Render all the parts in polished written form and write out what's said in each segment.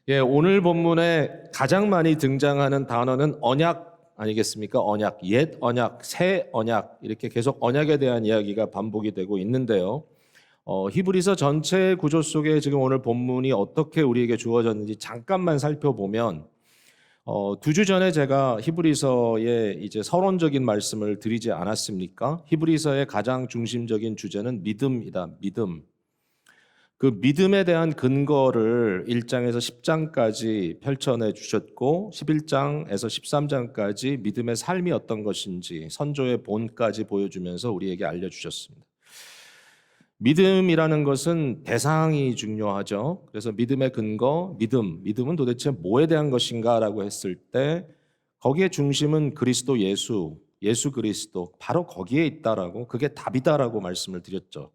예, 오늘 본문에 가장 많이 등장하는 단어는 언약 아니겠습니까? 언약, 옛 언약, 새 언약 이렇게 계속 언약에 대한 이야기가 반복이 되고 있는데요. 히브리서 전체 구조 속에 지금 오늘 본문이 어떻게 우리에게 주어졌는지 잠깐만 살펴보면 2주 전에 제가 히브리서의 이제 서론적인 말씀을 드리지 않았습니까? 히브리서의 가장 중심적인 주제는 믿음이다. 믿음. 그 믿음에 대한 근거를 1장에서 10장까지 펼쳐내 주셨고 11장에서 13장까지 믿음의 삶이 어떤 것인지 선조의 본까지 보여주면서 우리에게 알려주셨습니다. 믿음이라는 것은 대상이 중요하죠. 그래서 믿음의 근거, 믿음은 도대체 뭐에 대한 것인가라고 했을 때 거기에 중심은 그리스도 예수 그리스도 바로 거기에 있다라고 그게 답이다라고 말씀을 드렸죠.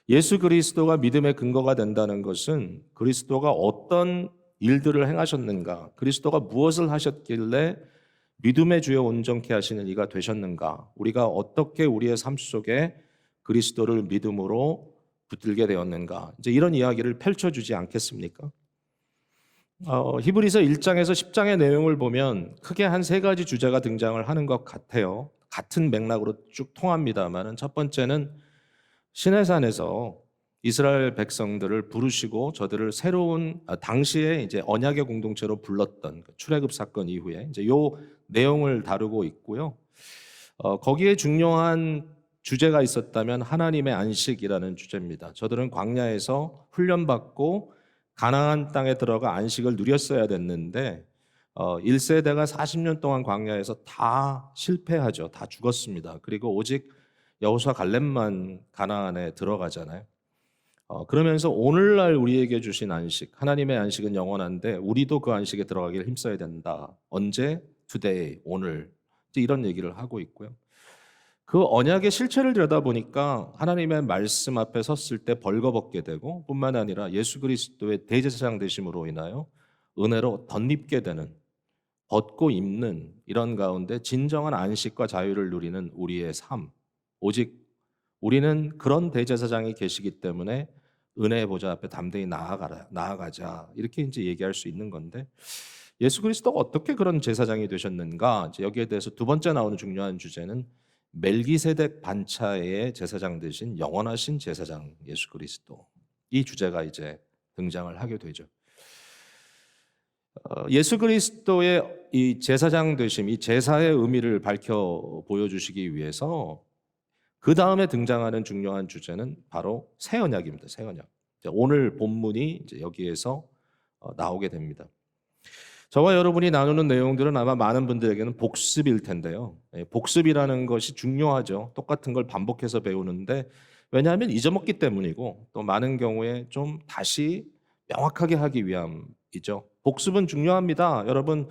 예수 그리스도가 믿음의 근거가 된다는 것은 그리스도가 어떤 일들을 행하셨는가, 그리스도가 무엇을 하셨길래 믿음의 주요 온전케 하시는 이가 되셨는가, 우리가 어떻게 우리의 삶 속에 그리스도를 믿음으로 붙들게 되었는가, 이제 이런 이야기를 펼쳐주지 않겠습니까? 히브리서 1장에서 10장의 내용을 보면 크게 한 세 가지 주제가 등장을 하는 것 같아요. 같은 맥락으로 쭉 통합니다만 첫 번째는 시내산에서 이스라엘 백성들을 부르시고 저들을 새로운 당시에 이제 언약의 공동체로 불렀던 출애굽 사건 이후에 이제 요 내용을 다루고 있고요. 거기에 중요한 주제가 있었다면 하나님의 안식이라는 주제입니다. 저들은 광야에서 훈련받고 가나안 땅에 들어가 안식을 누렸어야 됐는데 1세대가 40년 동안 광야에서 다 실패하죠. 다 죽었습니다. 그리고 오직 여호수아 갈렙만 가나안에 들어가잖아요. 그러면서 오늘날 우리에게 주신 안식, 하나님의 안식은 영원한데 우리도 그 안식에 들어가기를 힘써야 된다. 언제? today, 오늘. 이런 얘기를 하고 있고요. 그 언약의 실체를 들여다보니까 하나님의 말씀 앞에 섰을 때 벌거벗게 되고 뿐만 아니라 예수 그리스도의 대제사장 되심으로 인하여 은혜로 덧입게 되는, 벗고 입는 이런 가운데 진정한 안식과 자유를 누리는 우리의 삶. 오직 우리는 그런 대제사장이 계시기 때문에 은혜의 보좌 앞에 담대히 나아가자. 이렇게 이제 얘기할 수 있는 건데 예수 그리스도가 어떻게 그런 제사장이 되셨는가? 이제 여기에 대해서 두 번째 나오는 중요한 주제는 멜기세덱 반차의 제사장 되신 영원하신 제사장 예수 그리스도. 이 주제가 이제 등장을 하게 되죠. 예수 그리스도의 이 제사장 되심, 이 제사의 의미를 밝혀 보여주시기 위해서 그 다음에 등장하는 중요한 주제는 바로 새 언약입니다. 새 언약. 오늘 본문이 이제 여기에서 나오게 됩니다. 저와 여러분이 나누는 내용들은 아마 많은 분들에게는 복습일 텐데요. 복습이라는 것이 중요하죠. 똑같은 걸 반복해서 배우는데 왜냐하면 잊어먹기 때문이고 또 많은 경우에 좀 다시 명확하게 하기 위함이죠. 복습은 중요합니다. 여러분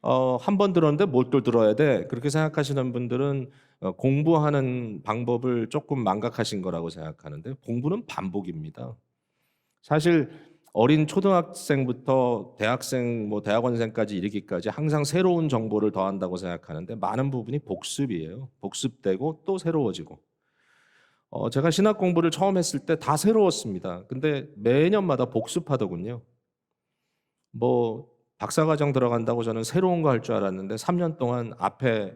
한 번 들었는데 뭘 또 들어야 돼? 그렇게 생각하시는 분들은 공부하는 방법을 조금 망각하신 거라고 생각하는데 공부는 반복입니다. 사실 어린 초등학생부터 대학생, 대학원생까지 이르기까지 항상 새로운 정보를 더한다고 생각하는데 많은 부분이 복습이에요. 복습되고 또 새로워지고. 제가 신학 공부를 처음 했을 때 다 새로웠습니다. 근데 매년마다 복습하더군요. 박사과정 들어간다고 저는 새로운 거 할 줄 알았는데 3년 동안 앞에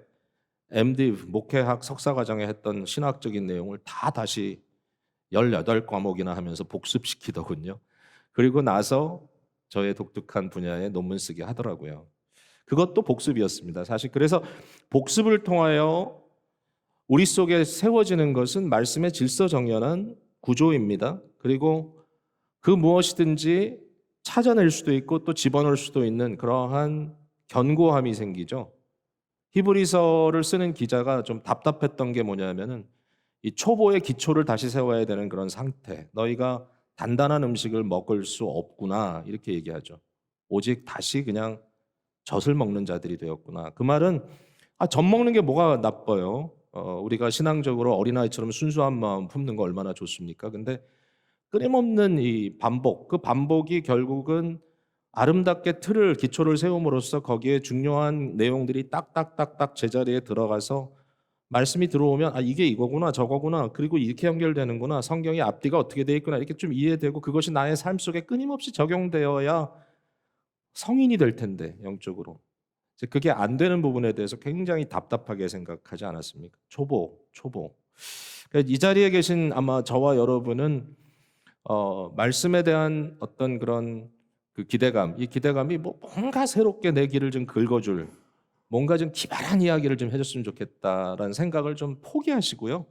MD 목회학 석사과정에 했던 신학적인 내용을 다 다시 18과목이나 하면서 복습시키더군요. 그리고 나서 저의 독특한 분야의 논문 쓰게 하더라고요. 그것도 복습이었습니다. 사실 그래서 복습을 통하여 우리 속에 세워지는 것은 말씀의 질서정연한 구조입니다. 그리고 그 무엇이든지 찾아낼 수도 있고 또 집어넣을 수도 있는 그러한 견고함이 생기죠. 히브리서를 쓰는 기자가 좀 답답했던 게 뭐냐면은 이 초보의 기초를 다시 세워야 되는 그런 상태. 너희가 단단한 음식을 먹을 수 없구나 이렇게 얘기하죠. 오직 다시 그냥 젖을 먹는 자들이 되었구나. 그 말은 젖 먹는 게 뭐가 나빠요? 우리가 신앙적으로 어린아이처럼 순수한 마음 품는 거 얼마나 좋습니까? 근데 끊임없는 이 반복, 그 반복이 결국은 아름답게 기초를 세움으로써 거기에 중요한 내용들이 딱딱딱딱 제자리에 들어가서 말씀이 들어오면 이게 이거구나 저거구나 그리고 이렇게 연결되는구나 성경의 앞뒤가 어떻게 돼 있구나 이렇게 좀 이해되고 그것이 나의 삶 속에 끊임없이 적용되어야 성인이 될 텐데 영적으로. 이제 그게 안 되는 부분에 대해서 굉장히 답답하게 생각하지 않았습니까? 초보. 그러니까 이 자리에 계신 아마 저와 여러분은 말씀에 대한 어떤 그런 그 기대감, 이 기대감이 뭐 뭔가 새롭게 내 길을 좀 긁어줄, 뭔가 좀 기발한 이야기를 좀 해줬으면 좋겠다라는 생각을 좀 포기하시고요.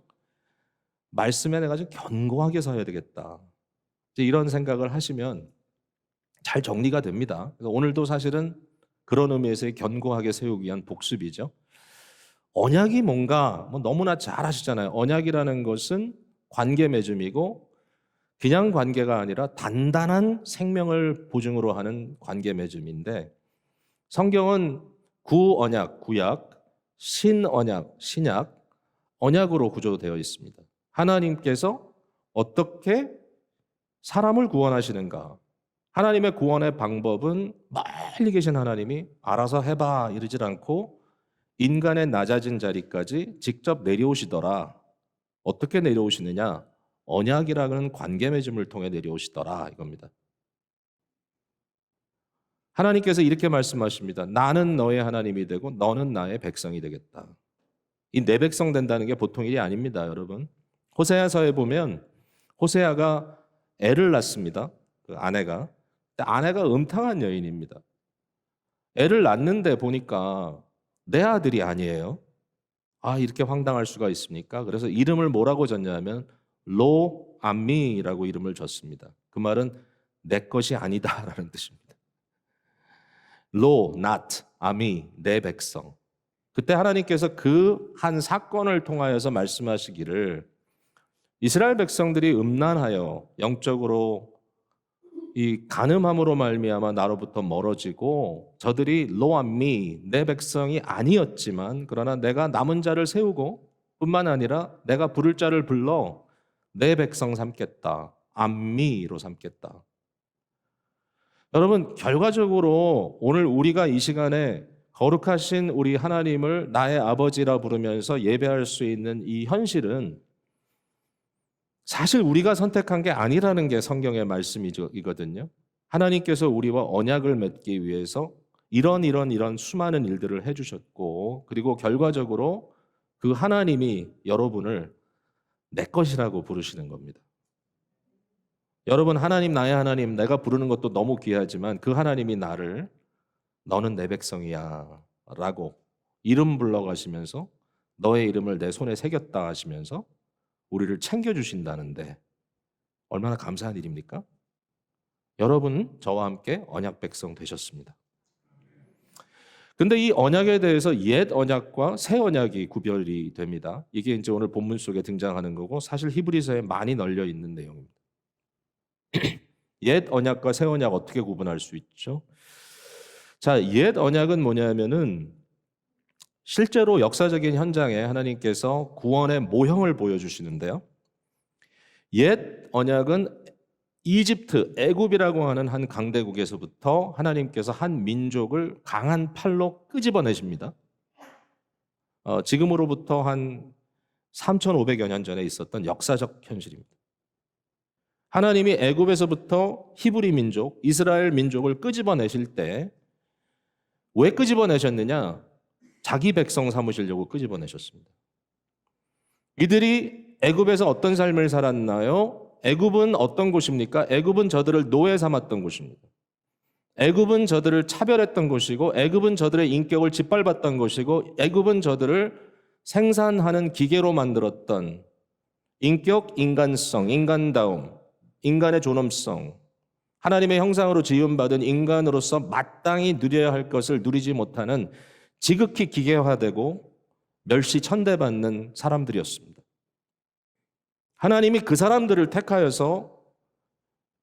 말씀에 내가 좀 견고하게 서야 되겠다. 이제 이런 생각을 하시면 잘 정리가 됩니다. 그래서 오늘도 사실은 그런 의미에서의 견고하게 세우기 위한 복습이죠. 언약이 뭔가 뭐 너무나 잘 아시잖아요. 언약이라는 것은 관계 맺음이고 그냥 관계가 아니라 단단한 생명을 보증으로 하는 관계 맺음인데 성경은 구언약, 구약, 신언약, 신약, 언약으로 구조되어 있습니다. 하나님께서 어떻게 사람을 구원하시는가? 하나님의 구원의 방법은 멀리 계신 하나님이 알아서 해봐 이러질 않고 인간의 낮아진 자리까지 직접 내려오시더라. 어떻게 내려오시느냐? 언약이라는 관계 맺음을 통해 내려오시더라 이겁니다. 하나님께서 이렇게 말씀하십니다. 나는 너의 하나님이 되고 너는 나의 백성이 되겠다. 이 내 백성 된다는 게 보통 일이 아닙니다, 여러분. 호세아서에 보면 호세아가 애를 낳습니다. 그 아내가. 근데 아내가 음탕한 여인입니다. 애를 낳는데 보니까 내 아들이 아니에요. 아, 이렇게 황당할 수가 있습니까? 그래서 이름을 뭐라고 졌냐면 로 암미라고 이름을 졌습니다. 그 말은 내 것이 아니다라는 뜻입니다. 로, not, 아미, 내 백성. 그때 하나님께서 그 한 사건을 통하여서 말씀하시기를 이스라엘 백성들이 음란하여 영적으로 이 간음함으로 말미암아 나로부터 멀어지고 저들이 로암미 내 백성이 아니었지만 그러나 내가 남은 자를 세우고 뿐만 아니라 내가 부를 자를 불러 내 백성 삼겠다. 암미로 삼겠다. 여러분 결과적으로 오늘 우리가 이 시간에 거룩하신 우리 하나님을 나의 아버지라 부르면서 예배할 수 있는 이 현실은 사실 우리가 선택한 게 아니라는 게 성경의 말씀이거든요. 하나님께서 우리와 언약을 맺기 위해서 이런 수많은 일들을 해주셨고 그리고 결과적으로 그 하나님이 여러분을 내 것이라고 부르시는 겁니다. 여러분 하나님 나의 하나님 내가 부르는 것도 너무 귀하지만 그 하나님이 나를 너는 내 백성이야 라고 이름 불러가시면서 너의 이름을 내 손에 새겼다 하시면서 우리를 챙겨주신다는데 얼마나 감사한 일입니까? 여러분 저와 함께 언약 백성 되셨습니다. 근데 이 언약에 대해서 옛 언약과 새 언약이 구별이 됩니다. 이게 이제 오늘 본문 속에 등장하는 거고 사실 히브리서에 많이 널려 있는 내용입니다. 옛 언약과 새 언약 어떻게 구분할 수 있죠? 자, 옛 언약은 뭐냐면은 실제로 역사적인 현장에 하나님께서 구원의 모형을 보여주시는데요. 옛 언약은 이집트, 애굽이라고 하는 한 강대국에서부터 하나님께서 한 민족을 강한 팔로 끄집어내십니다. 지금으로부터 한 3,500여 년 전에 있었던 역사적 현실입니다. 하나님이 애굽에서부터 히브리 민족, 이스라엘 민족을 끄집어내실 때 왜 끄집어내셨느냐? 자기 백성 삼으시려고 끄집어내셨습니다. 이들이 애굽에서 어떤 삶을 살았나요? 애굽은 어떤 곳입니까? 애굽은 저들을 노예 삼았던 곳입니다. 애굽은 저들을 차별했던 곳이고 애굽은 저들의 인격을 짓밟았던 곳이고 애굽은 저들을 생산하는 기계로 만들었던 인격, 인간성, 인간다움, 인간의 존엄성, 하나님의 형상으로 지음받은 인간으로서 마땅히 누려야 할 것을 누리지 못하는 지극히 기계화되고 멸시천대받는 사람들이었습니다. 하나님이 그 사람들을 택하여서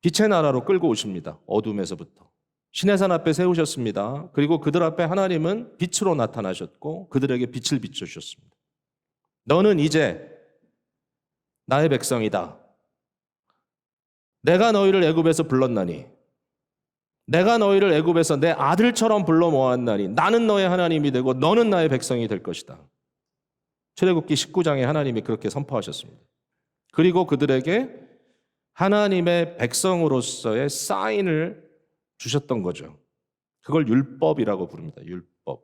빛의 나라로 끌고 오십니다. 어둠에서부터. 시내산 앞에 세우셨습니다. 그리고 그들 앞에 하나님은 빛으로 나타나셨고 그들에게 빛을 비춰주셨습니다. 너는 이제 나의 백성이다. 내가 너희를 애굽에서 불렀나니 내가 너희를 애굽에서 내 아들처럼 불러 모았나니 나는 너의 하나님이 되고 너는 나의 백성이 될 것이다. 출애굽기 19장에 하나님이 그렇게 선포하셨습니다. 그리고 그들에게 하나님의 백성으로서의 사인을 주셨던 거죠. 그걸 율법이라고 부릅니다. 율법.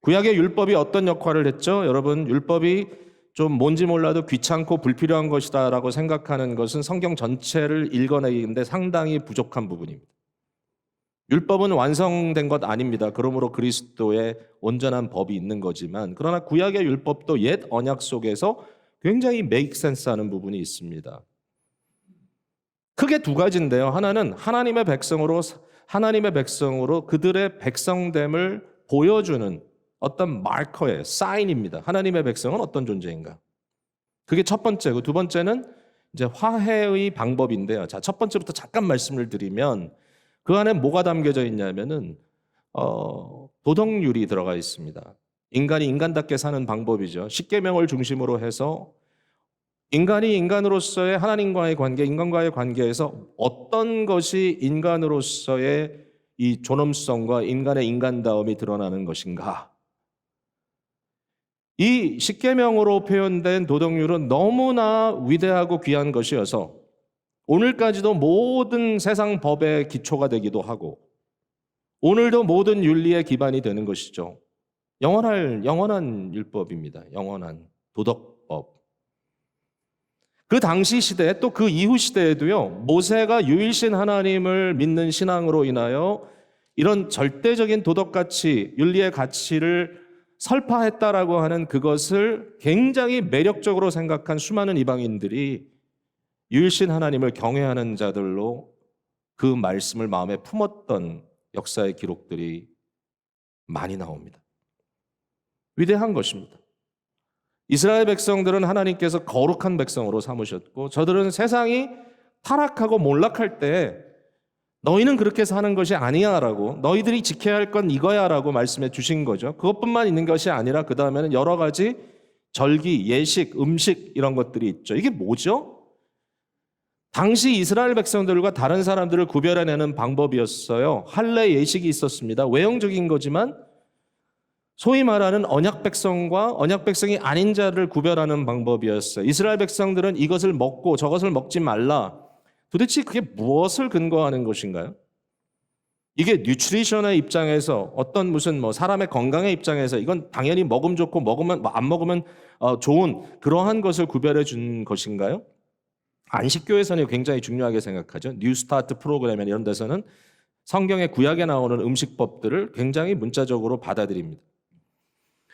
구약의 율법이 어떤 역할을 했죠? 여러분, 율법이 좀 뭔지 몰라도 귀찮고 불필요한 것이다라고 생각하는 것은 성경 전체를 읽어내기인데 상당히 부족한 부분입니다. 율법은 완성된 것 아닙니다. 그러므로 그리스도의 온전한 법이 있는 거지만, 그러나 구약의 율법도 옛 언약 속에서 굉장히 make sense 하는 부분이 있습니다. 크게 두 가지인데요. 하나는 하나님의 백성으로 그들의 백성됨을 보여주는 어떤 마커예요. 사인입니다. 하나님의 백성은 어떤 존재인가? 그게 첫 번째고, 두 번째는 이제 화해의 방법인데요. 자, 첫 번째부터 잠깐 말씀을 드리면 그 안에 뭐가 담겨져 있냐면은 도덕률이 들어가 있습니다. 인간이 인간답게 사는 방법이죠. 십계명을 중심으로 해서 인간이 인간으로서의 하나님과의 관계, 인간과의 관계에서 어떤 것이 인간으로서의 이 존엄성과 인간의 인간다움이 드러나는 것인가? 이 십계명으로 표현된 도덕률은 너무나 위대하고 귀한 것이어서 오늘까지도 모든 세상 법의 기초가 되기도 하고 오늘도 모든 윤리의 기반이 되는 것이죠. 영원한 율법입니다. 영원한 도덕법. 그 당시 시대 또 그 이후 시대에도요. 모세가 유일신 하나님을 믿는 신앙으로 인하여 이런 절대적인 도덕가치, 윤리의 가치를 설파했다라고 하는 그것을 굉장히 매력적으로 생각한 수많은 이방인들이 유일신 하나님을 경외하는 자들로 그 말씀을 마음에 품었던 역사의 기록들이 많이 나옵니다. 위대한 것입니다. 이스라엘 백성들은 하나님께서 거룩한 백성으로 삼으셨고 저들은 세상이 타락하고 몰락할 때 너희는 그렇게 사는 것이 아니야 라고, 너희들이 지켜야 할 건 이거야 라고 말씀해 주신 거죠. 그것뿐만 있는 것이 아니라 그 다음에는 여러 가지 절기, 예식, 음식 이런 것들이 있죠. 이게 뭐죠? 당시 이스라엘 백성들과 다른 사람들을 구별해내는 방법이었어요. 할례 예식이 있었습니다. 외형적인 거지만 소위 말하는 언약 백성과 언약 백성이 아닌 자를 구별하는 방법이었어요. 이스라엘 백성들은 이것을 먹고 저것을 먹지 말라. 도대체 그게 무엇을 근거하는 것인가요? 이게 뉴트리션의 입장에서 어떤 무슨 사람의 건강의 입장에서 이건 당연히 먹으면 좋고 먹으면 안 먹으면 좋은 그러한 것을 구별해 준 것인가요? 안식교에서는 굉장히 중요하게 생각하죠. 뉴 스타트 프로그램이나 이런 데서는 성경의 구약에 나오는 음식법들을 굉장히 문자적으로 받아들입니다.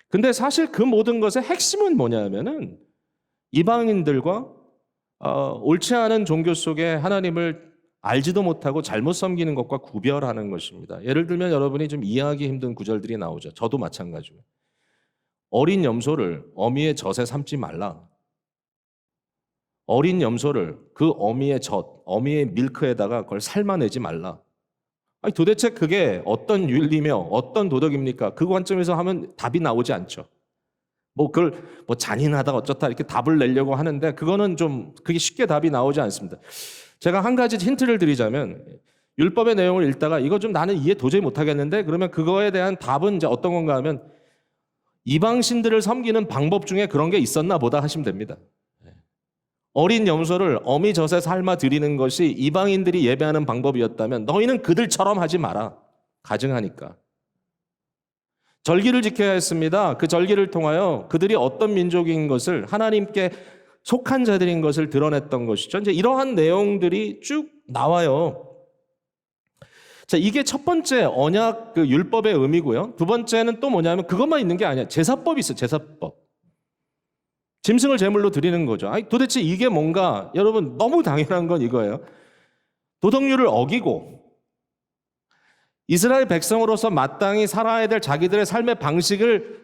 근데 사실 그 모든 것의 핵심은 뭐냐면은 이방인들과 옳지 않은 종교 속에 하나님을 알지도 못하고 잘못 섬기는 것과 구별하는 것입니다. 예를 들면 여러분이 좀 이해하기 힘든 구절들이 나오죠. 저도 마찬가지로. 어린 염소를 어미의 젖에 삶지 말라. 어린 염소를 그 어미의 젖, 어미의 밀크에다가 그걸 삶아내지 말라. 아니 도대체 그게 어떤 윤리며 어떤 도덕입니까? 그 관점에서 하면 답이 나오지 않죠. 그걸 잔인하다 어쩌다 이렇게 답을 내려고 하는데 그거는 좀 그게 쉽게 답이 나오지 않습니다. 제가 한 가지 힌트를 드리자면 율법의 내용을 읽다가 이거 좀 나는 이해 도저히 못하겠는데 그러면 그거에 대한 답은 이제 어떤 건가 하면 이방신들을 섬기는 방법 중에 그런 게 있었나 보다 하시면 됩니다. 어린 염소를 어미 젖에 삶아 드리는 것이 이방인들이 예배하는 방법이었다면 너희는 그들처럼 하지 마라. 가증하니까. 절기를 지켜야 했습니다. 그 절기를 통하여 그들이 어떤 민족인 것을 하나님께 속한 자들인 것을 드러냈던 것이죠. 이제 이러한 내용들이 쭉 나와요. 자, 이게 첫 번째 언약 그 율법의 의미고요. 두 번째는 또 뭐냐면 그것만 있는 게 아니야. 제사법이 있어요. 제사법. 짐승을 제물로 드리는 거죠. 아니, 도대체 이게 뭔가 여러분 너무 당연한 건 이거예요. 도덕률을 어기고 이스라엘 백성으로서 마땅히 살아야 될 자기들의 삶의 방식을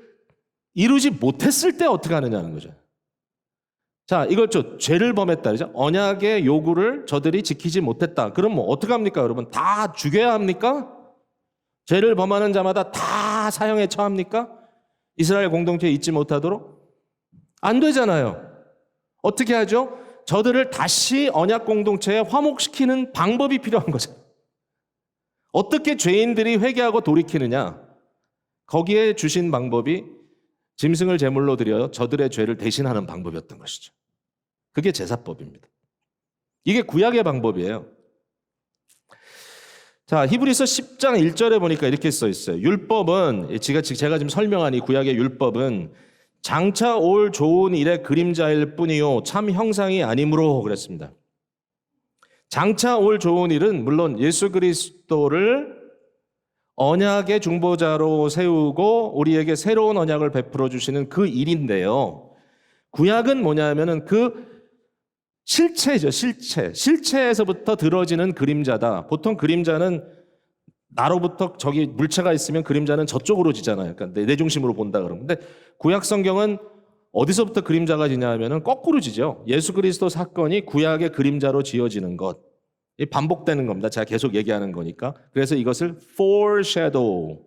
이루지 못했을 때 어떻게 하느냐는 거죠. 자, 이걸 죄를 범했다 그러죠. 언약의 요구를 저들이 지키지 못했다. 그럼 어떻게 합니까, 여러분? 다 죽여야 합니까? 죄를 범하는 자마다 다 사형에 처합니까? 이스라엘 공동체에 있지 못하도록? 안 되잖아요. 어떻게 하죠? 저들을 다시 언약 공동체에 화목시키는 방법이 필요한 거죠. 어떻게 죄인들이 회개하고 돌이키느냐? 거기에 주신 방법이 짐승을 제물로 드려 저들의 죄를 대신하는 방법이었던 것이죠. 그게 제사법입니다. 이게 구약의 방법이에요. 자, 히브리서 10장 1절에 보니까 이렇게 써 있어요. 율법은, 제가 지금 설명한 이 구약의 율법은 장차 올 좋은 일의 그림자일 뿐이요 참 형상이 아니므로 그랬습니다. 장차 올 좋은 일은 물론 예수 그리스도를 언약의 중보자로 세우고 우리에게 새로운 언약을 베풀어 주시는 그 일인데요. 구약은 뭐냐면은 그 실체죠, 실체. 실체에서부터 들어지는 그림자다. 보통 그림자는 나로부터 저기 물체가 있으면 그림자는 저쪽으로 지잖아요. 그러니까 내 중심으로 본다 그러면. 근데 구약 성경은 어디서부터 그림자가 지냐 하면은 거꾸로 지죠. 예수 그리스도 사건이 구약의 그림자로 지어지는 것. 이 반복되는 겁니다. 제가 계속 얘기하는 거니까. 그래서 이것을 foreshadow,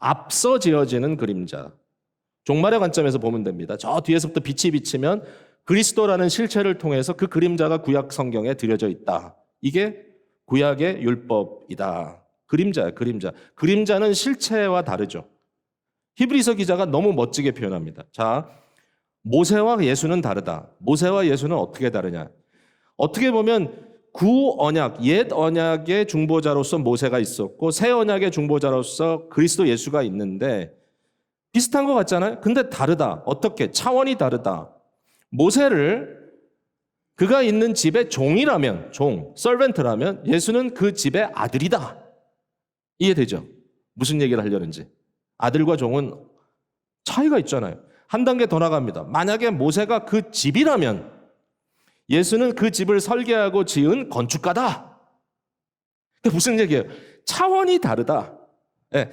앞서 지어지는 그림자. 종말의 관점에서 보면 됩니다. 저 뒤에서부터 빛이 비치면 그리스도라는 실체를 통해서 그 그림자가 구약 성경에 들여져 있다. 이게 구약의 율법이다. 그림자야, 그림자. 그림자는 실체와 다르죠. 히브리서 기자가 너무 멋지게 표현합니다. 자, 모세와 예수는 다르다. 모세와 예수는 어떻게 다르냐? 어떻게 보면 구언약, 옛 언약의 중보자로서 모세가 있었고 새 언약의 중보자로서 그리스도 예수가 있는데 비슷한 것 같잖아요? 근데 다르다. 어떻게? 차원이 다르다. 모세를 그가 있는 집의 종이라면, 서벤트라면 예수는 그 집의 아들이다. 이해되죠? 무슨 얘기를 하려는지. 아들과 종은 차이가 있잖아요. 한 단계 더 나갑니다. 만약에 모세가 그 집이라면 예수는 그 집을 설계하고 지은 건축가다. 무슨 얘기예요? 차원이 다르다. 네.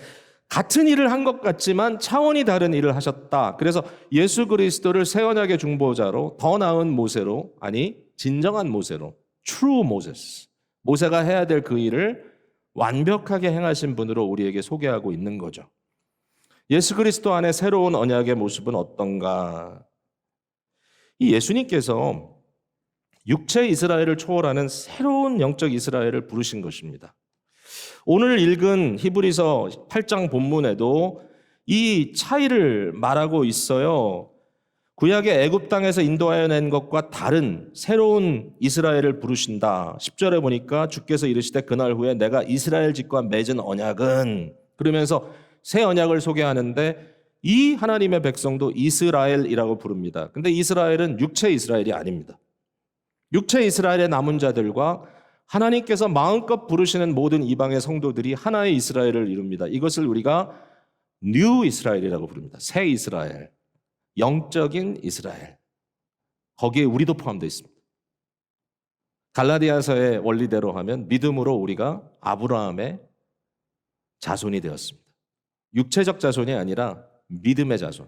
같은 일을 한 것 같지만 차원이 다른 일을 하셨다. 그래서 예수 그리스도를 새 언약의 중보자로 더 나은 모세로, 아니 진정한 모세로, true Moses, 모세가 해야 될 그 일을 완벽하게 행하신 분으로 우리에게 소개하고 있는 거죠. 예수 그리스도 안에 새로운 언약의 모습은 어떤가? 이 예수님께서 육체 이스라엘을 초월하는 새로운 영적 이스라엘을 부르신 것입니다. 오늘 읽은 히브리서 8장 본문에도 이 차이를 말하고 있어요. 구약의 애굽 땅에서 인도하여 낸 것과 다른 새로운 이스라엘을 부르신다. 10절에 보니까 주께서 이르시되 그날 후에 내가 이스라엘 집과 맺은 언약은, 그러면서 새 언약을 소개하는데 이 하나님의 백성도 이스라엘이라고 부릅니다. 근데 이스라엘은 육체 이스라엘이 아닙니다. 육체 이스라엘의 남은 자들과 하나님께서 마음껏 부르시는 모든 이방의 성도들이 하나의 이스라엘을 이룹니다. 이것을 우리가 뉴 이스라엘이라고 부릅니다. 새 이스라엘, 영적인 이스라엘. 거기에 우리도 포함되어 있습니다. 갈라디아서의 원리대로 하면 믿음으로 우리가 아브라함의 자손이 되었습니다. 육체적 자손이 아니라 믿음의 자손.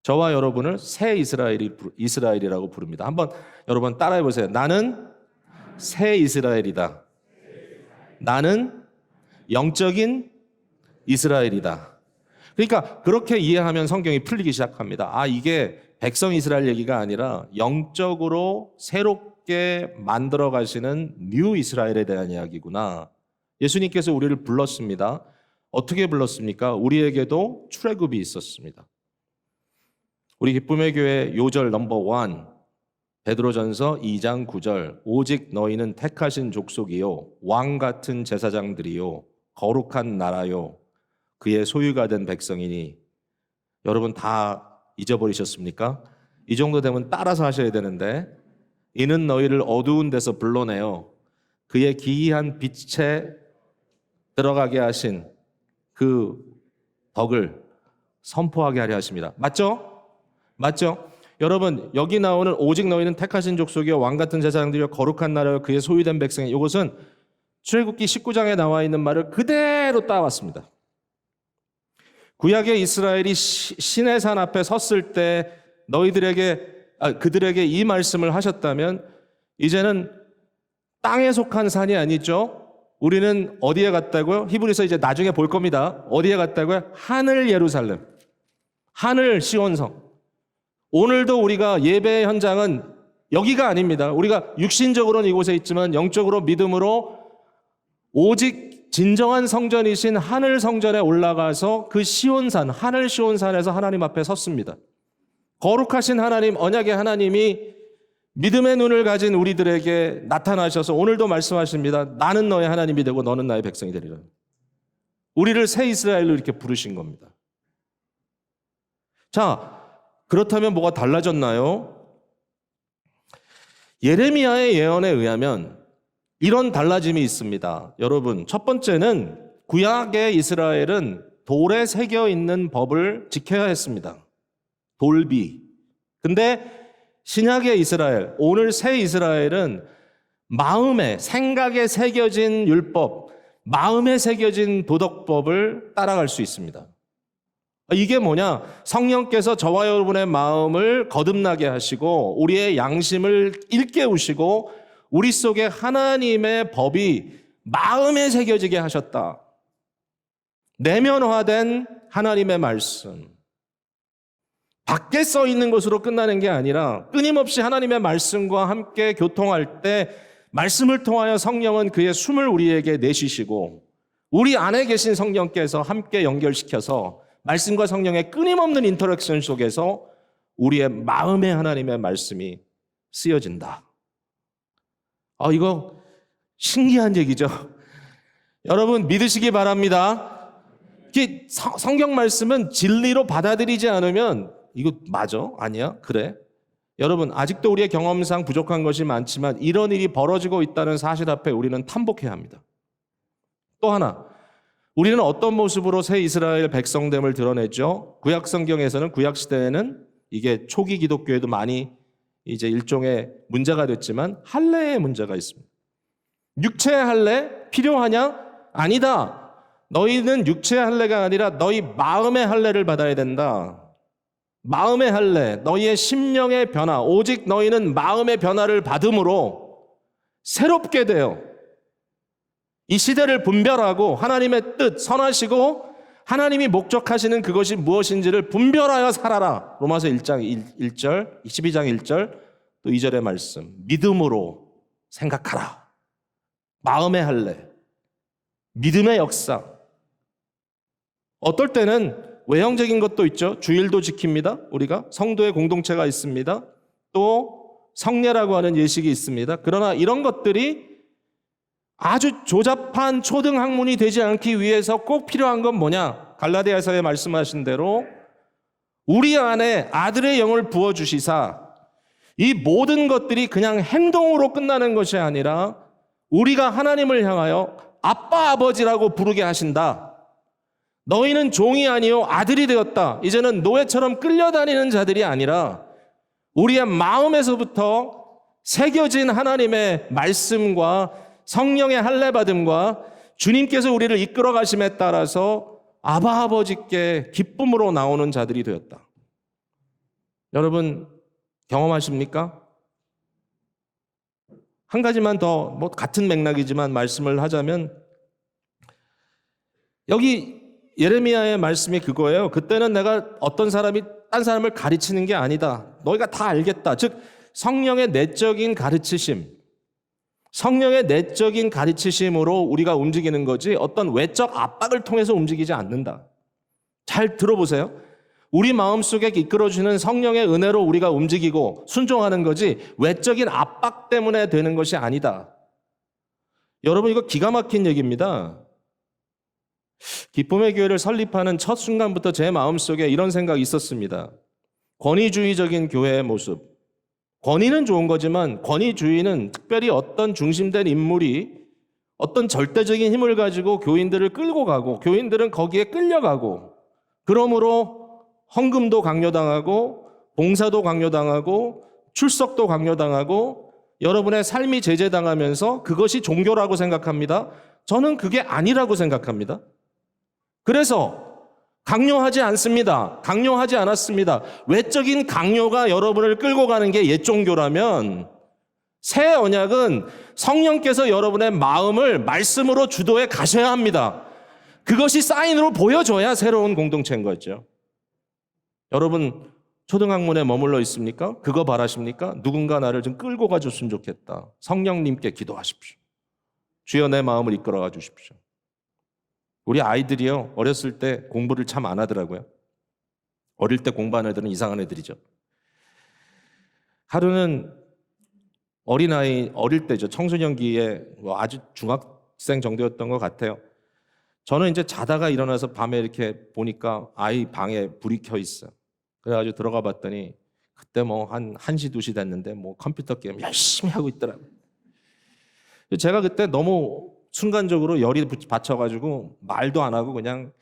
저와 여러분을 새 이스라엘이라고 부릅니다. 한번 여러분 따라해 보세요. 나는 새 이스라엘이다. 나는 영적인 이스라엘이다. 그러니까 그렇게 이해하면 성경이 풀리기 시작합니다. 아, 이게 백성 이스라엘 얘기가 아니라 영적으로 새롭게 만들어 가시는 뉴 이스라엘에 대한 이야기구나. 예수님께서 우리를 불렀습니다. 어떻게 불렀습니까? 우리에게도 출애굽이 있었습니다. 우리 기쁨의 교회 요절 넘버 1 베드로전서 2장 9절 오직 너희는 택하신 족속이요 왕 같은 제사장들이요 거룩한 나라요 그의 소유가 된 백성이니. 여러분 다 잊어버리셨습니까? 이 정도 되면 따라서 하셔야 되는데 이는 너희를 어두운 데서 불러내어 그의 기이한 빛에 들어가게 하신 그 덕을 선포하게 하려 하십니다. 맞죠? 맞죠? 여러분 여기 나오는 오직 너희는 택하신 족속이요 왕 같은 제사장들이요 거룩한 나라요 그의 소유된 백성이, 이것은 출애굽기 19장에 나와 있는 말을 그대로 따왔습니다. 구약의 이스라엘이 시내산 앞에 섰을 때 그들에게 이 말씀을 하셨다면 이제는 땅에 속한 산이 아니죠. 우리는 어디에 갔다고요? 히브리서 이제 나중에 볼 겁니다. 어디에 갔다고요? 하늘 예루살렘, 하늘 시온성. 오늘도 우리가 예배의 현장은 여기가 아닙니다. 우리가 육신적으로는 이곳에 있지만 영적으로 믿음으로 오직 진정한 성전이신 하늘 성전에 올라가서 그 시온산, 하늘 시온산에서 하나님 앞에 섰습니다. 거룩하신 하나님, 언약의 하나님이 믿음의 눈을 가진 우리들에게 나타나셔서 오늘도 말씀하십니다. 나는 너의 하나님이 되고 너는 나의 백성이 되리라. 우리를 새 이스라엘로 이렇게 부르신 겁니다. 자, 그렇다면 뭐가 달라졌나요? 예레미야의 예언에 의하면 이런 달라짐이 있습니다. 여러분, 첫 번째는 구약의 이스라엘은 돌에 새겨 있는 법을 지켜야 했습니다. 돌비. 근데 신약의 이스라엘, 오늘 새 이스라엘은 마음에, 생각에 새겨진 율법, 마음에 새겨진 도덕법을 따라갈 수 있습니다. 이게 뭐냐? 성령께서 저와 여러분의 마음을 거듭나게 하시고 우리의 양심을 일깨우시고 우리 속에 하나님의 법이 마음에 새겨지게 하셨다. 내면화된 하나님의 말씀. 밖에 써 있는 것으로 끝나는 게 아니라 끊임없이 하나님의 말씀과 함께 교통할 때 말씀을 통하여 성령은 그의 숨을 우리에게 내쉬시고 우리 안에 계신 성령께서 함께 연결시켜서 말씀과 성령의 끊임없는 인터랙션 속에서 우리의 마음에 하나님의 말씀이 쓰여진다. 이거 신기한 얘기죠. 여러분 믿으시기 바랍니다. 성경 말씀은 진리로 받아들이지 않으면 이거 맞아? 아니야? 그래? 여러분 아직도 우리의 경험상 부족한 것이 많지만 이런 일이 벌어지고 있다는 사실 앞에 우리는 탐복해야 합니다. 또 하나, 우리는 어떤 모습으로 새 이스라엘 백성됨을 드러냈죠? 구약 성경에서는 구약 시대에는 이게 초기 기독교에도 많이 이제 일종의 문제가 됐지만 할례의 문제가 있습니다. 육체의 할례 필요하냐? 아니다. 너희는 육체의 할례가 아니라 너희 마음의 할례를 받아야 된다. 마음의 할례, 너희의 심령의 변화, 오직 너희는 마음의 변화를 받음으로 새롭게 되어 이 시대를 분별하고 하나님의 뜻 선하시고 하나님이 목적하시는 그것이 무엇인지를 분별하여 살아라. 로마서 1장 1절, 12장 1절, 또 2절의 말씀. 믿음으로 생각하라. 마음의 할례, 믿음의 역사. 어떨 때는 외형적인 것도 있죠. 주일도 지킵니다. 우리가 성도의 공동체가 있습니다. 또 성례라고 하는 예식이 있습니다. 그러나 이런 것들이 아주 조잡한 초등 학문이 되지 않기 위해서 꼭 필요한 건 뭐냐? 갈라디아서에 말씀하신 대로 우리 안에 아들의 영을 부어주시사 이 모든 것들이 그냥 행동으로 끝나는 것이 아니라 우리가 하나님을 향하여 아빠 아버지라고 부르게 하신다. 너희는 종이 아니요 아들이 되었다. 이제는 노예처럼 끌려다니는 자들이 아니라 우리의 마음에서부터 새겨진 하나님의 말씀과 성령의 할례받음과 주님께서 우리를 이끌어 가심에 따라서 아바 아버지께 기쁨으로 나오는 자들이 되었다. 여러분 경험하십니까? 한 가지만 더 같은 맥락이지만 말씀을 하자면 여기 예레미야의 말씀이 그거예요. 그때는 내가 어떤 사람이 딴 사람을 가르치는 게 아니다. 너희가 다 알겠다. 즉 성령의 내적인 가르치심, 성령의 내적인 가르치심으로 우리가 움직이는 거지 어떤 외적 압박을 통해서 움직이지 않는다. 잘 들어보세요. 우리 마음속에 이끌어주는 성령의 은혜로 우리가 움직이고 순종하는 거지 외적인 압박 때문에 되는 것이 아니다. 여러분 이거 기가 막힌 얘기입니다. 기쁨의 교회를 설립하는 첫 순간부터 제 마음속에 이런 생각이 있었습니다. 권위주의적인 교회의 모습. 권위는 좋은 거지만 권위주의는 특별히 어떤 중심된 인물이 어떤 절대적인 힘을 가지고 교인들을 끌고 가고 교인들은 거기에 끌려가고 그러므로 헌금도 강요당하고 봉사도 강요당하고 출석도 강요당하고 여러분의 삶이 제재당하면서 그것이 종교라고 생각합니다. 저는 그게 아니라고 생각합니다. 그래서 강요하지 않습니다. 강요하지 않았습니다. 외적인 강요가 여러분을 끌고 가는 게 옛 종교라면 새 언약은 성령께서 여러분의 마음을 말씀으로 주도해 가셔야 합니다. 그것이 사인으로 보여줘야 새로운 공동체인 거죠. 여러분 초등학문에 머물러 있습니까? 그거 바라십니까? 누군가 나를 좀 끌고 가줬으면 좋겠다. 성령님께 기도하십시오. 주여 내 마음을 이끌어가 주십시오. 우리 아이들이요 어렸을 때 공부를 참 안 하더라고요. 어릴 때 공부하는 애들은 이상한 애들이죠. 하루는 어린아이, 어릴 때죠. 청소년기에 뭐 아주 중학생 정도였던 것 같아요. 저는 이제 자다가 일어나서 밤에 이렇게 보니까 아이 방에 불이 켜 있어요. 그래가지고 들어가 봤더니 그때 뭐 한 1시, 2시 됐는데 뭐 컴퓨터 게임 열심히 하고 있더라고요. 제가 그때 너무 순간적으로 열이 받쳐가지고 말도 안 하고 그냥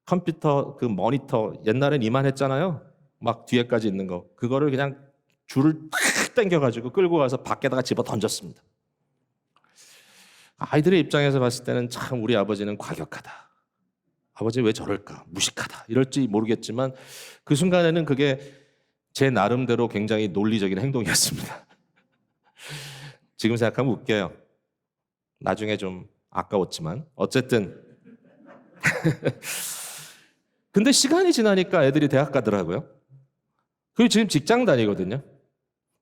컴퓨터 그 모니터 옛날엔 이만했잖아요. 막 뒤에까지 있는 거. 그거를 그냥 줄을 탁 당겨가지고 끌고 가서 밖에다가 집어 던졌습니다. 아이들의 입장에서 봤을 때는 참 우리 아버지는 과격하다. 아버지 왜 저럴까? 무식하다. 이럴지 모르겠지만 그 순간에는 그게 제 나름대로 굉장히 논리적인 행동이었습니다. 지금 생각하면 웃겨요. 나중에 좀 아까웠지만 어쨌든 근데 시간이 지나니까 애들이 대학 가더라고요. 그리고 지금 직장 다니거든요.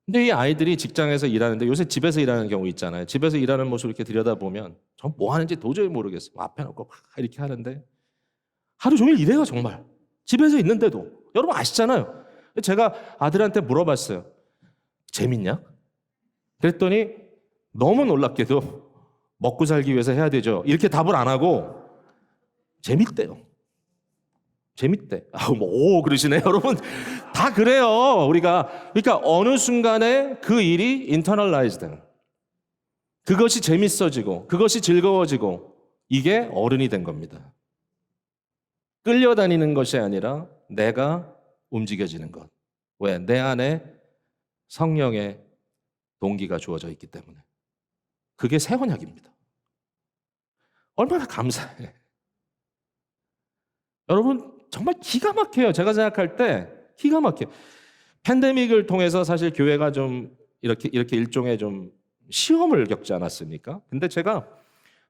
근데 이 아이들이 직장에서 일하는데 요새 집에서 일하는 경우 있잖아요. 집에서 일하는 모습을 이렇게 들여다보면 전 뭐 하는지 도저히 모르겠어요. 앞에 놓고 막 이렇게 하는데 하루 종일 일해요, 정말. 집에서 있는데도. 여러분 아시잖아요. 제가 아들한테 물어봤어요. 재밌냐? 그랬더니 너무 놀랍게도 먹고 살기 위해서 해야 되죠. 이렇게 답을 안 하고 재밌대요. 재밌대. 오, 그러시네. 여러분, 다 그래요. 우리가. 그러니까 어느 순간에 그 일이 internalized. 그것이 재밌어지고, 그것이 즐거워지고, 이게 어른이 된 겁니다. 끌려다니는 것이 아니라 내가 움직여지는 것. 왜? 내 안에 성령의 동기가 주어져 있기 때문에. 그게 새 언약입니다. 얼마나 감사해. 여러분, 정말 기가 막혀요. 제가 생각할 때 기가 막혀요. 팬데믹을 통해서 사실 교회가 좀 이렇게 일종의 좀 시험을 겪지 않았습니까? 근데 제가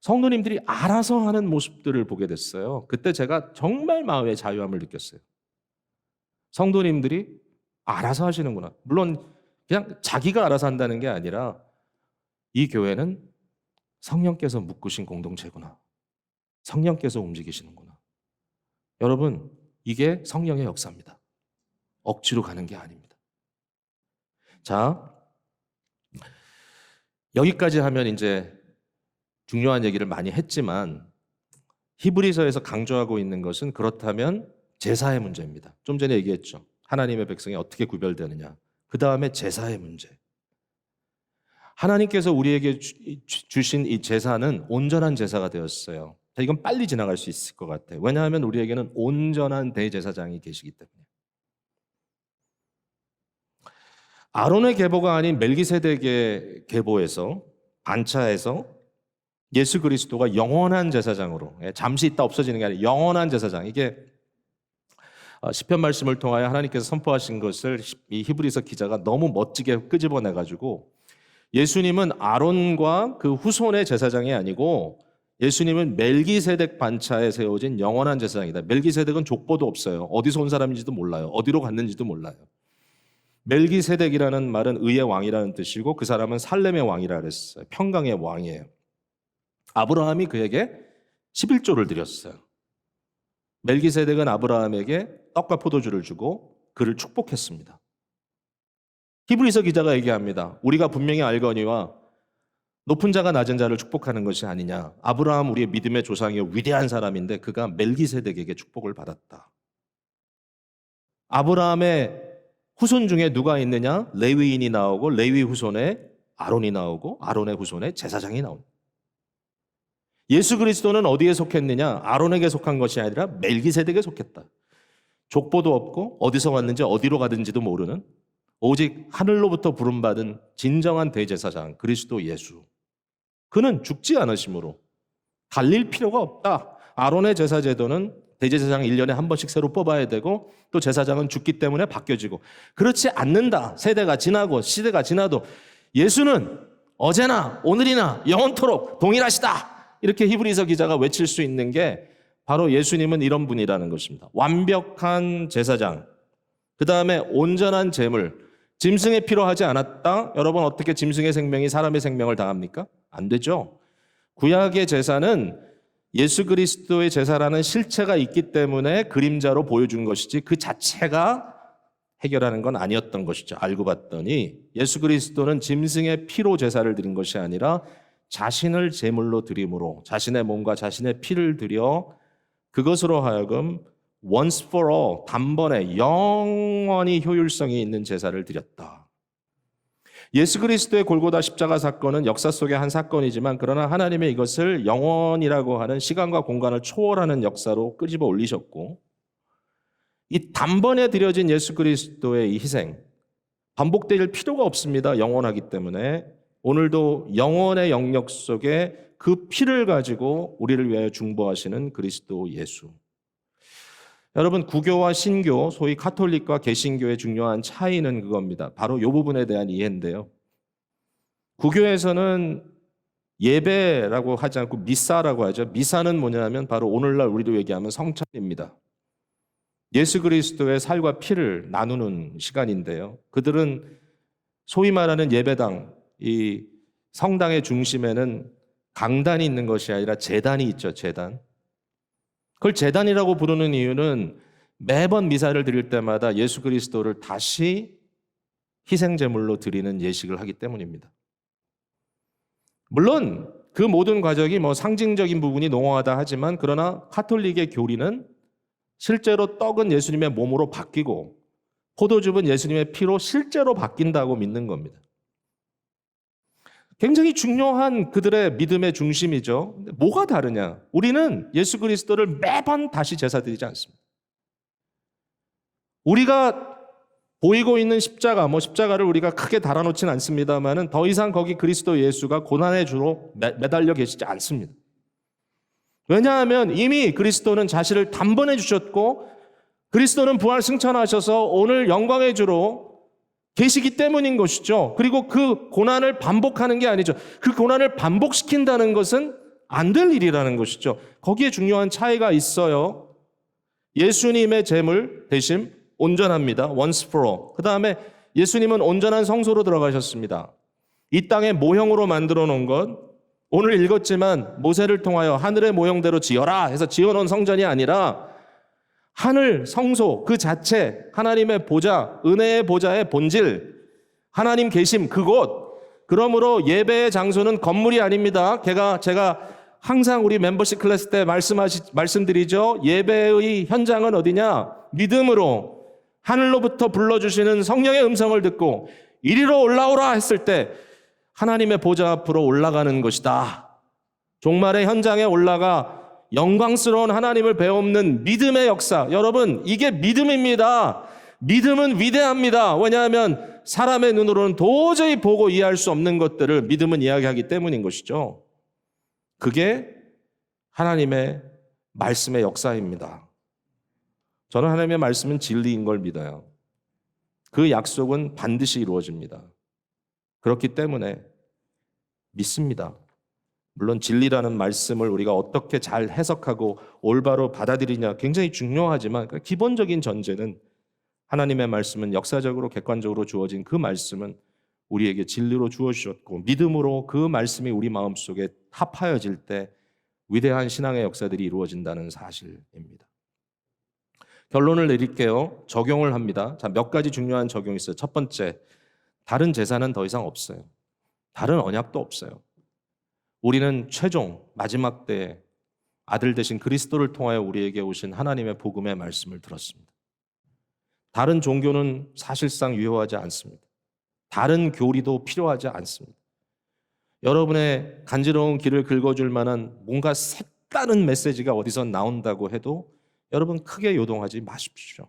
성도님들이 알아서 하는 모습들을 보게 됐어요. 그때 제가 정말 마음의 자유함을 느꼈어요. 성도님들이 알아서 하시는구나. 물론 그냥 자기가 알아서 한다는 게 아니라 이 교회는 성령께서 묶으신 공동체구나. 성령께서 움직이시는구나. 여러분, 이게 성령의 역사입니다. 억지로 가는 게 아닙니다. 자, 여기까지 하면 이제 중요한 얘기를 많이 했지만 히브리서에서 강조하고 있는 것은 그렇다면 제사의 문제입니다. 좀 전에 얘기했죠. 하나님의 백성이 어떻게 구별되느냐. 그 다음에 제사의 문제. 하나님께서 우리에게 주신 이 제사는 온전한 제사가 되었어요. 이건 빨리 지나갈 수 있을 것 같아요. 왜냐하면 우리에게는 온전한 대제사장이 계시기 때문에. 아론의 계보가 아닌 멜기세덱의 계보에서 반차에서 예수 그리스도가 영원한 제사장으로, 잠시 있다 없어지는 게 아니라 영원한 제사장. 이게 시편 말씀을 통하여 하나님께서 선포하신 것을 이 히브리서 기자가 너무 멋지게 끄집어내 가지고 예수님은 아론과 그 후손의 제사장이 아니고 예수님은 멜기세덱 반차에 세워진 영원한 제사장이다. 멜기세덱은 족보도 없어요. 어디서 온 사람인지도 몰라요. 어디로 갔는지도 몰라요. 멜기세덱이라는 말은 의의 왕이라는 뜻이고 그 사람은 살렘의 왕이라 그랬어요. 평강의 왕이에요. 아브라함이 그에게 11조를 드렸어요. 멜기세덱은 아브라함에게 떡과 포도주를 주고 그를 축복했습니다. 히브리서 기자가 얘기합니다. 우리가 분명히 알거니와 높은 자가 낮은 자를 축복하는 것이 아니냐. 아브라함 우리의 믿음의 조상이요 위대한 사람인데 그가 멜기세덱에게 축복을 받았다. 아브라함의 후손 중에 누가 있느냐? 레위인이 나오고 레위 후손에 아론이 나오고 아론의 후손에 제사장이 나옵니다. 예수 그리스도는 어디에 속했느냐? 아론에게 속한 것이 아니라 멜기세덱에 속했다. 족보도 없고 어디서 왔는지 어디로 가든지도 모르는 오직 하늘로부터 부름받은 진정한 대제사장 그리스도 예수. 그는 죽지 않으심으로 달릴 필요가 없다. 아론의 제사 제도는 대제사장 1년에 한 번씩 새로 뽑아야 되고 또 제사장은 죽기 때문에 바뀌어지고 그렇지 않는다. 세대가 지나고 시대가 지나도 예수는 어제나 오늘이나 영원토록 동일하시다. 이렇게 히브리서 기자가 외칠 수 있는 게 바로 예수님은 이런 분이라는 것입니다. 완벽한 제사장, 그 다음에 온전한 제물, 짐승의 피로 하지 않았다. 여러분 어떻게 짐승의 생명이 사람의 생명을 당합니까? 안 되죠. 구약의 제사는 예수 그리스도의 제사라는 실체가 있기 때문에 그림자로 보여준 것이지 그 자체가 해결하는 건 아니었던 것이죠. 알고 봤더니 예수 그리스도는 짐승의 피로 제사를 드린 것이 아니라 자신을 제물로 드림으로 자신의 몸과 자신의 피를 드려 그것으로 하여금 once for all, 단번에 영원히 효율성이 있는 제사를 드렸다. 예수 그리스도의 골고다 십자가 사건은 역사 속의 한 사건이지만 그러나 하나님의 이것을 영원이라고 하는 시간과 공간을 초월하는 역사로 끄집어 올리셨고 이 단번에 드려진 예수 그리스도의 이 희생, 반복될 필요가 없습니다. 영원하기 때문에 오늘도 영원의 영역 속에 그 피를 가지고 우리를 위하여 중보하시는 그리스도 예수. 여러분, 구교와 신교, 소위 카톨릭과 개신교의 중요한 차이는 그겁니다. 바로 이 부분에 대한 이해인데요. 구교에서는 예배라고 하지 않고 미사라고 하죠. 미사는 뭐냐면 바로 오늘날 우리로 얘기하면 성찬입니다. 예수 그리스도의 살과 피를 나누는 시간인데요. 그들은 소위 말하는 예배당, 이 성당의 중심에는 강단이 있는 것이 아니라 제단이 있죠, 제단. 그걸 제단이라고 부르는 이유는 매번 미사를 드릴 때마다 예수 그리스도를 다시 희생제물로 드리는 예식을 하기 때문입니다. 물론 그 모든 과정이 상징적인 부분이 농후하다 하지만 그러나 카톨릭의 교리는 실제로 떡은 예수님의 몸으로 바뀌고 포도즙은 예수님의 피로 실제로 바뀐다고 믿는 겁니다. 굉장히 중요한 그들의 믿음의 중심이죠. 뭐가 다르냐? 우리는 예수 그리스도를 매번 다시 제사드리지 않습니다. 우리가 보이고 있는 십자가를 우리가 크게 달아놓지는 않습니다만은 더 이상 거기 그리스도 예수가 고난의 주로 매달려 계시지 않습니다. 왜냐하면 이미 그리스도는 자신을 단번에 주셨고 그리스도는 부활 승천하셔서 오늘 영광의 주로 계시기 때문인 것이죠. 그리고 그 고난을 반복하는 게 아니죠. 그 고난을 반복시킨다는 것은 안 될 일이라는 것이죠. 거기에 중요한 차이가 있어요. 예수님의 제물 대신 온전합니다. once for all. 그 다음에 예수님은 온전한 성소로 들어가셨습니다. 이 땅의 모형으로 만들어 놓은 것, 오늘 읽었지만 모세를 통하여 하늘의 모형대로 지어라 해서 지어놓은 성전이 아니라 하늘 성소 그 자체, 하나님의 보좌, 은혜의 보좌의 본질, 하나님 계심 그곳. 그러므로 예배의 장소는 건물이 아닙니다. 제가 항상 우리 멤버십 클래스 때 말씀드리죠. 예배의 현장은 어디냐? 믿음으로 하늘로부터 불러주시는 성령의 음성을 듣고 이리로 올라오라 했을 때 하나님의 보좌 앞으로 올라가는 것이다. 종말의 현장에 올라가 영광스러운 하나님을 배움는 믿음의 역사. 여러분, 이게 믿음입니다. 믿음은 위대합니다. 왜냐하면 사람의 눈으로는 도저히 보고 이해할 수 없는 것들을 믿음은 이야기하기 때문인 것이죠. 그게 하나님의 말씀의 역사입니다. 저는 하나님의 말씀은 진리인 걸 믿어요. 그 약속은 반드시 이루어집니다. 그렇기 때문에 믿습니다. 물론 진리라는 말씀을 우리가 어떻게 잘 해석하고 올바로 받아들이냐 굉장히 중요하지만 기본적인 전제는 하나님의 말씀은 역사적으로 객관적으로 주어진 그 말씀은 우리에게 진리로 주어주셨고 믿음으로 그 말씀이 우리 마음속에 합하여질 때 위대한 신앙의 역사들이 이루어진다는 사실입니다. 결론을 내릴게요. 적용을 합니다. 자, 몇 가지 중요한 적용이 있어요. 첫 번째, 다른 제사는 더 이상 없어요. 다른 언약도 없어요. 우리는 최종 마지막 때에 아들 되신 그리스도를 통하여 우리에게 오신 하나님의 복음의 말씀을 들었습니다. 다른 종교는 사실상 유효하지 않습니다. 다른 교리도 필요하지 않습니다. 여러분의 간지러운 길을 긁어줄 만한 뭔가 색다른 메시지가 어디서 나온다고 해도 여러분 크게 요동하지 마십시오.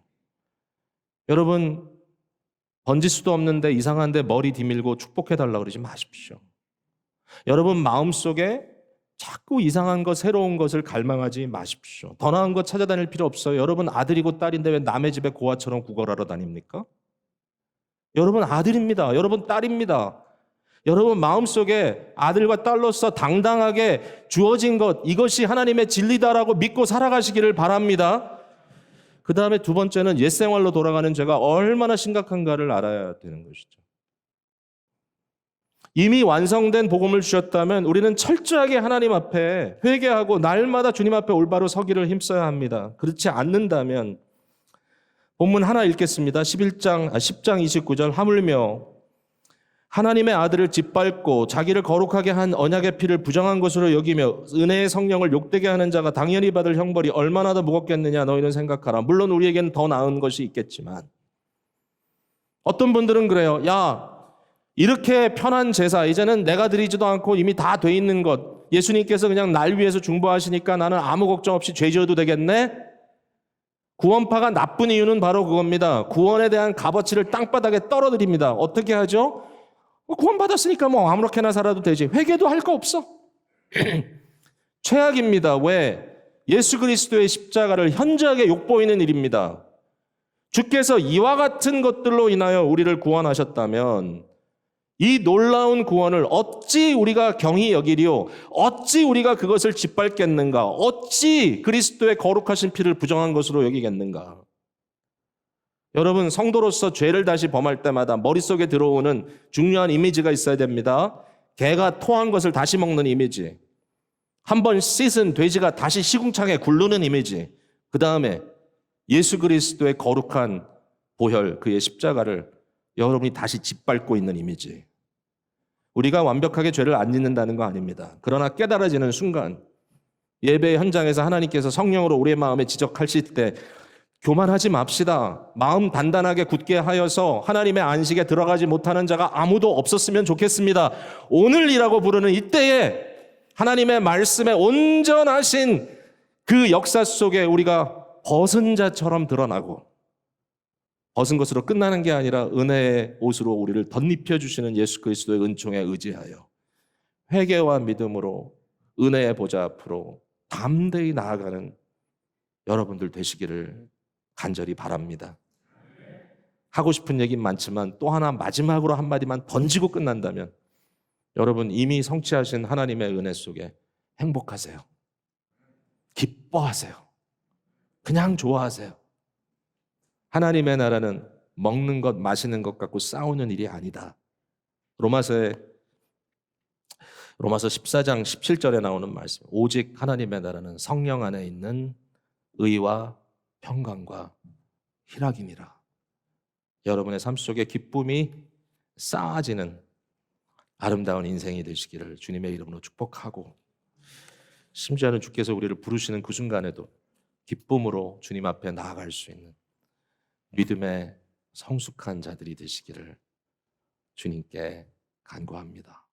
여러분 번질 수도 없는데 이상한데 머리 디밀고 축복해달라고 그러지 마십시오. 여러분 마음속에 자꾸 이상한 것, 새로운 것을 갈망하지 마십시오. 더 나은 것 찾아다닐 필요 없어요. 여러분 아들이고 딸인데 왜 남의 집에 고아처럼 구걸하러 다닙니까? 여러분 아들입니다. 여러분 딸입니다. 여러분 마음속에 아들과 딸로서 당당하게 주어진 것, 이것이 하나님의 진리다라고 믿고 살아가시기를 바랍니다. 그 다음에 두 번째는 옛생활로 돌아가는 죄가 얼마나 심각한가를 알아야 되는 것이죠. 이미 완성된 복음을 주셨다면 우리는 철저하게 하나님 앞에 회개하고 날마다 주님 앞에 올바로 서기를 힘써야 합니다. 그렇지 않는다면 본문 하나 읽겠습니다. 10장 29절. 하물며 하나님의 아들을 짓밟고 자기를 거룩하게 한 언약의 피를 부정한 것으로 여기며 은혜의 성령을 욕되게 하는 자가 당연히 받을 형벌이 얼마나 더 무겁겠느냐 너희는 생각하라. 물론 우리에게는 더 나은 것이 있겠지만 어떤 분들은 그래요. 야, 이렇게 편한 제사 이제는 내가 드리지도 않고 이미 다 돼 있는 것 예수님께서 그냥 날 위해서 중보하시니까 나는 아무 걱정 없이 죄 지어도 되겠네? 구원파가 나쁜 이유는 바로 그겁니다. 구원에 대한 값어치를 땅바닥에 떨어뜨립니다. 어떻게 하죠? 구원받았으니까 뭐 아무렇게나 살아도 되지. 회개도 할 거 없어. 최악입니다. 왜? 예수 그리스도의 십자가를 현저하게 욕보이는 일입니다. 주께서 이와 같은 것들로 인하여 우리를 구원하셨다면 이 놀라운 구원을 어찌 우리가 경히 여기리요? 어찌 우리가 그것을 짓밟겠는가? 어찌 그리스도의 거룩하신 피를 부정한 것으로 여기겠는가? 여러분, 성도로서 죄를 다시 범할 때마다 머릿속에 들어오는 중요한 이미지가 있어야 됩니다. 개가 토한 것을 다시 먹는 이미지. 한번 씻은 돼지가 다시 시궁창에 굴르는 이미지. 그 다음에 예수 그리스도의 거룩한 보혈, 그의 십자가를 여러분이 다시 짓밟고 있는 이미지. 우리가 완벽하게 죄를 안 짓는다는 거 아닙니다. 그러나 깨달아지는 순간 예배 현장에서 하나님께서 성령으로 우리의 마음에 지적하실 때 교만하지 맙시다. 마음 단단하게 굳게 하여서 하나님의 안식에 들어가지 못하는 자가 아무도 없었으면 좋겠습니다. 오늘이라고 부르는 이때에 하나님의 말씀에 온전하신 그 역사 속에 우리가 벗은 자처럼 드러나고 벗은 것으로 끝나는 게 아니라 은혜의 옷으로 우리를 덧입혀 주시는 예수 그리스도의 은총에 의지하여 회개와 믿음으로 은혜의 보좌 앞으로 담대히 나아가는 여러분들 되시기를 간절히 바랍니다. 하고 싶은 얘기는 많지만 또 하나 마지막으로 한마디만 던지고 끝난다면 여러분 이미 성취하신 하나님의 은혜 속에 행복하세요. 기뻐하세요. 그냥 좋아하세요. 하나님의 나라는 먹는 것, 마시는 것 갖고 싸우는 일이 아니다. 로마서 14장 17절에 나오는 말씀. 오직 하나님의 나라는 성령 안에 있는 의와 평강과 희락이니라. 여러분의 삶 속에 기쁨이 쌓아지는 아름다운 인생이 되시기를 주님의 이름으로 축복하고 심지어는 주께서 우리를 부르시는 그 순간에도 기쁨으로 주님 앞에 나아갈 수 있는 믿음의 성숙한 자들이 되시기를 주님께 간구합니다.